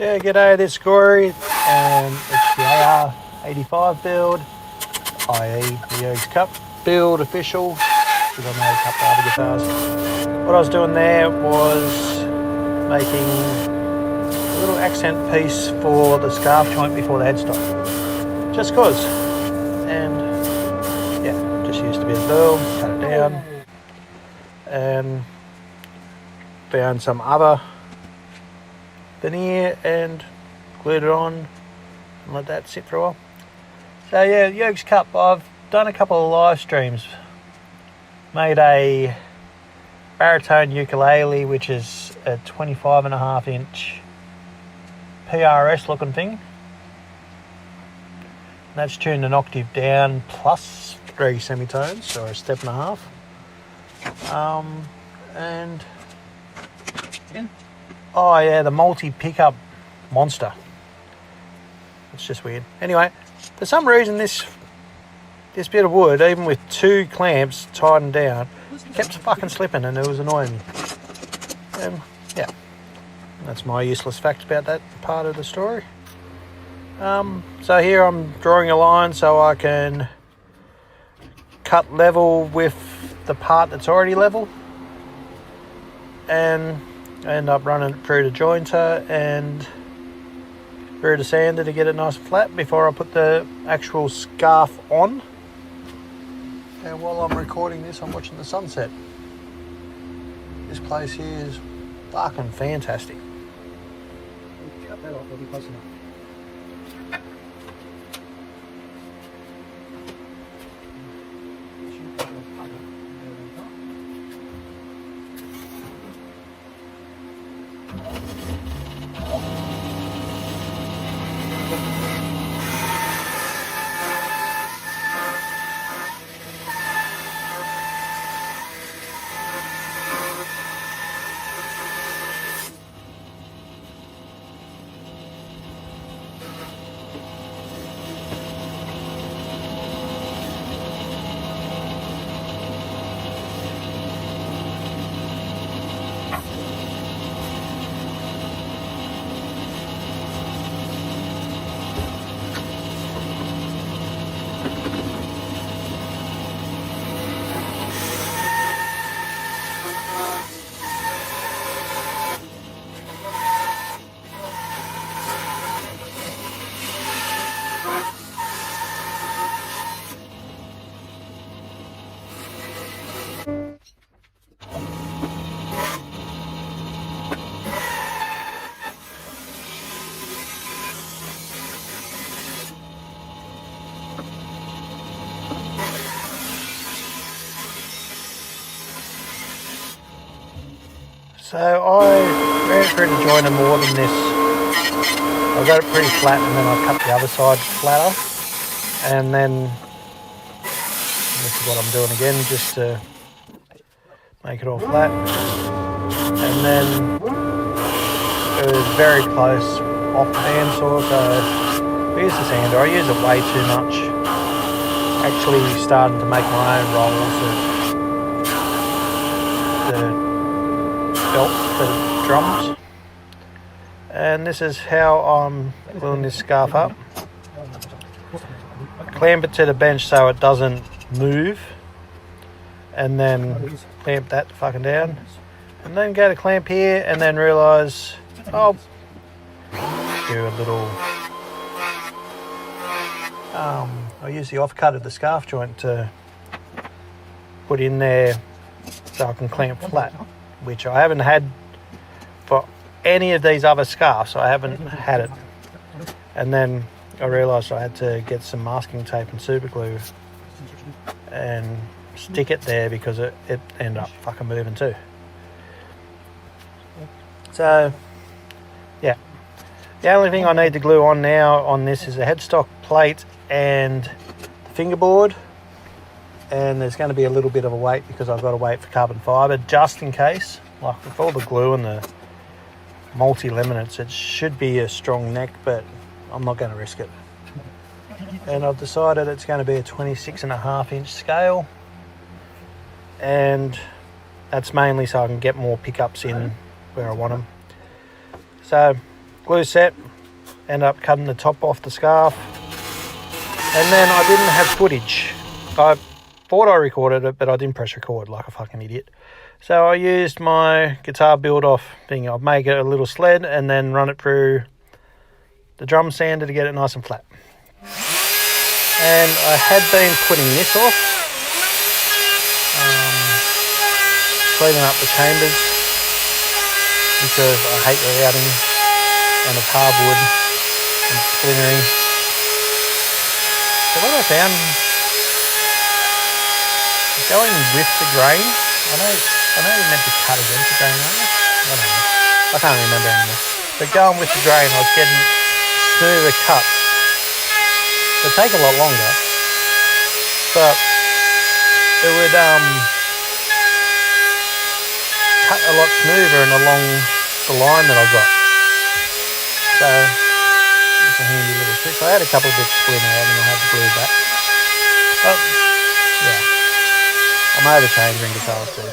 Yeah, g'day, this is Corey, and it's the AR85 build, i.e. the Jurgs Cup build official, because I made a couple of other guitars. What I was doing there was making a little accent piece for the scarf joint before the headstock, just cause, and yeah, just used a bit of burl, cut it down, and found some other veneer and glued it on and let that sit for a while. So yeah, Jurgs Cup, I've done a couple of live streams. Made a baritone ukulele, which is a 25.5 inch PRS looking thing. And that's tuned an octave down plus 3 semitones, so a step and a half. And oh yeah, the multi-pickup monster. It's just weird. Anyway, for some reason this bit of wood, even with 2 clamps tightened down, kept fucking slipping and it was annoying me. Yeah, that's my useless fact about that part of the story. So here I'm drawing a line so I can cut level with the part that's already level, and I end up running it through the jointer and through the sander to get it nice and flat before I put the actual scarf on. And while I'm recording this, I'm watching the sunset. This place here is fucking fantastic. Cut that off, it'll be close enough. So I ran through the joiner more than this. I got it pretty flat and then I cut the other side flatter. And then this is what I'm doing again, just to make it all flat. And then it was very close off the bandsaw, so I used the sander. I use it way too much. Actually starting to make my own rolls of the belt for the drums, and this is how I'm gluing this scarf up. Clamp it to the bench so it doesn't move, and then clamp that fucking down, and then go to clamp here, and then realise, oh, do a little I use the offcut of the scarf joint to put in there so I can clamp flat, which I haven't had for any of these other scarves. I haven't had it. And then I realised I had to get some masking tape and super glue and stick it there because it ended up fucking moving too. So yeah, the only thing I need to glue on now on this is a headstock plate and the fingerboard. And there's going to be a little bit of a wait because I've got to wait for carbon fibre just in case. Like with all the glue and the multi-laminates, it should be a strong neck, but I'm not going to risk it. And I've decided it's going to be a 26.5 inch scale, and that's mainly so I can get more pickups in where I want them. So glue set, ended up cutting the top off the scarf, and then I didn't have footage. I thought I recorded it, but I didn't press record like a fucking idiot. So I used my guitar build off thing. I'll make it a little sled and then run it through the drum sander to get it nice and flat. And I had been putting this off, cleaning up the chambers, because I hate the routing and it's hardwood and splintering. So what I found, going with the grain, I know you're meant to cut against the grain, aren't you? I don't know. I can't remember anymore. But going with the grain, I was getting smoother cuts. It'd take a lot longer, but it would cut a lot smoother and along the line that I got. So it's a handy little trick. I had a couple of bits splinter out and I had to glue back. But yeah, I'm over changing guitars too.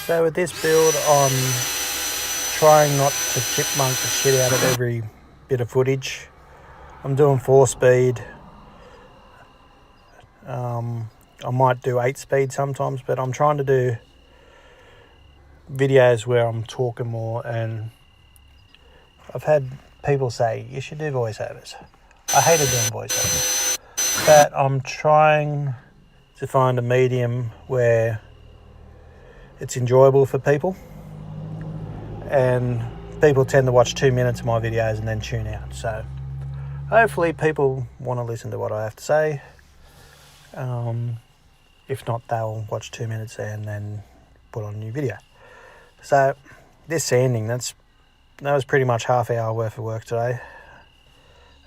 So with this build, I'm trying not to chipmunk the shit out of every bit of footage. I'm doing 4-speed. I might do 8-speed sometimes, but I'm trying to do videos where I'm talking more, and I've had people say, you should do voiceovers. I hated doing voiceovers, but I'm trying to find a medium where it's enjoyable for people, and people tend to watch 2 minutes of my videos and then tune out. So hopefully people want to listen to what I have to say. If not, they'll watch 2 minutes and then put on a new video. So this sanding, that was pretty much half hour worth of work today.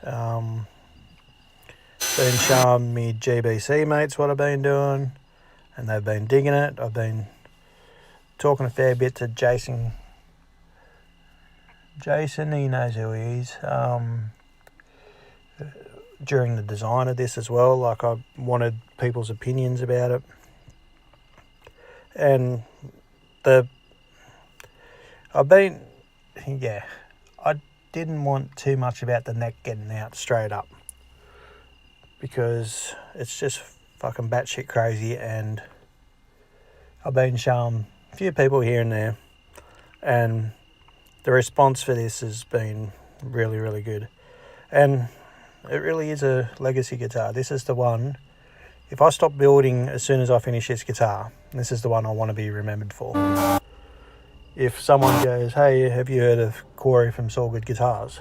Been showing me GBC mates what I've been doing, and they've been digging it. I've been talking a fair bit to Jason. He knows who he is. During the design of this as well, like I wanted people's opinions about it, and I didn't want too much about the neck getting out straight up, because it's just fucking batshit crazy, and I've been showing a few people here and there, and the response for this has been really, really good. And it really is a legacy guitar. This is the one, if I stop building as soon as I finish this guitar, this is the one I want to be remembered for. If someone goes, hey, have you heard of Corey from All Good Guitars?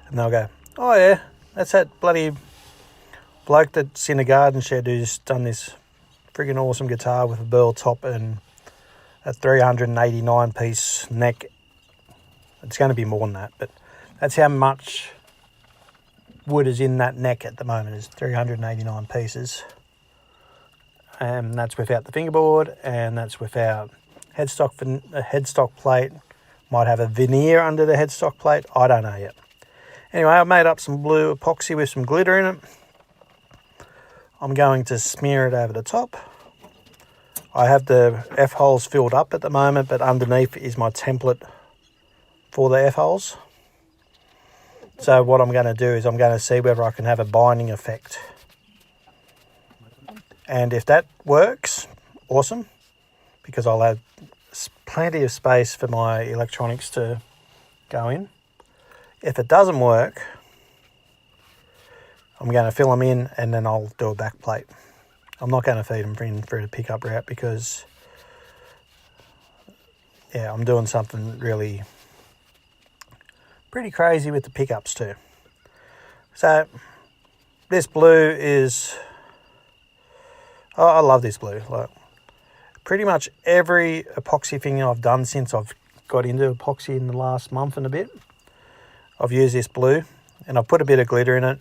And they'll go, oh yeah, that's that bloody bloke that's in a garden shed who's done this friggin' awesome guitar with a burl top and a 389 piece neck. It's going to be more than that, but that's how much wood is in that neck at the moment, is 389 pieces. And that's without the fingerboard, and that's without headstock plate. Might have a veneer under the headstock plate, I don't know yet. Anyway, I made up some blue epoxy with some glitter in it. I'm going to smear it over the top. I have the F-holes filled up at the moment, but underneath is my template for the F-holes. So what I'm going to do is I'm going to see whether I can have a binding effect. And if that works, awesome, because I'll have plenty of space for my electronics to go in. If it doesn't work, I'm going to fill them in and then I'll do a back plate. I'm not going to feed them in through the pickup route because, yeah, I'm doing something really pretty crazy with the pickups too. So this blue is, oh, I love this blue. Like, pretty much every epoxy thing I've done since I've got into epoxy in the last month and a bit, I've used this blue, and I've put a bit of glitter in it,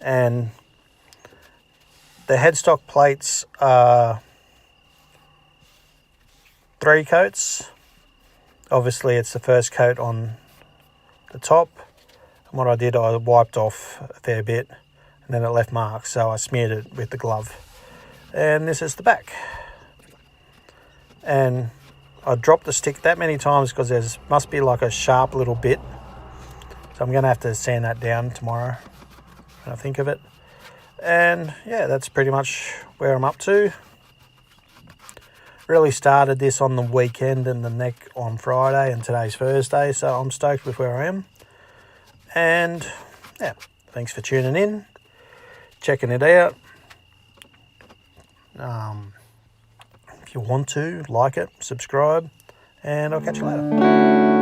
and the headstock plates are 3 coats. Obviously it's the first coat on the top, and what I did, I wiped off a fair bit and then it left marks, so I smeared it with the glove. And this is the back. And I dropped the stick that many times because there must be like a sharp little bit, so I'm going to have to sand that down tomorrow when I think of it. And yeah, that's pretty much where I'm up to. Really started this on the weekend and the neck on Friday, and today's Thursday, so I'm stoked with where I am. And yeah, thanks for tuning in, checking it out. If you want to, like it, subscribe, and I'll catch you later.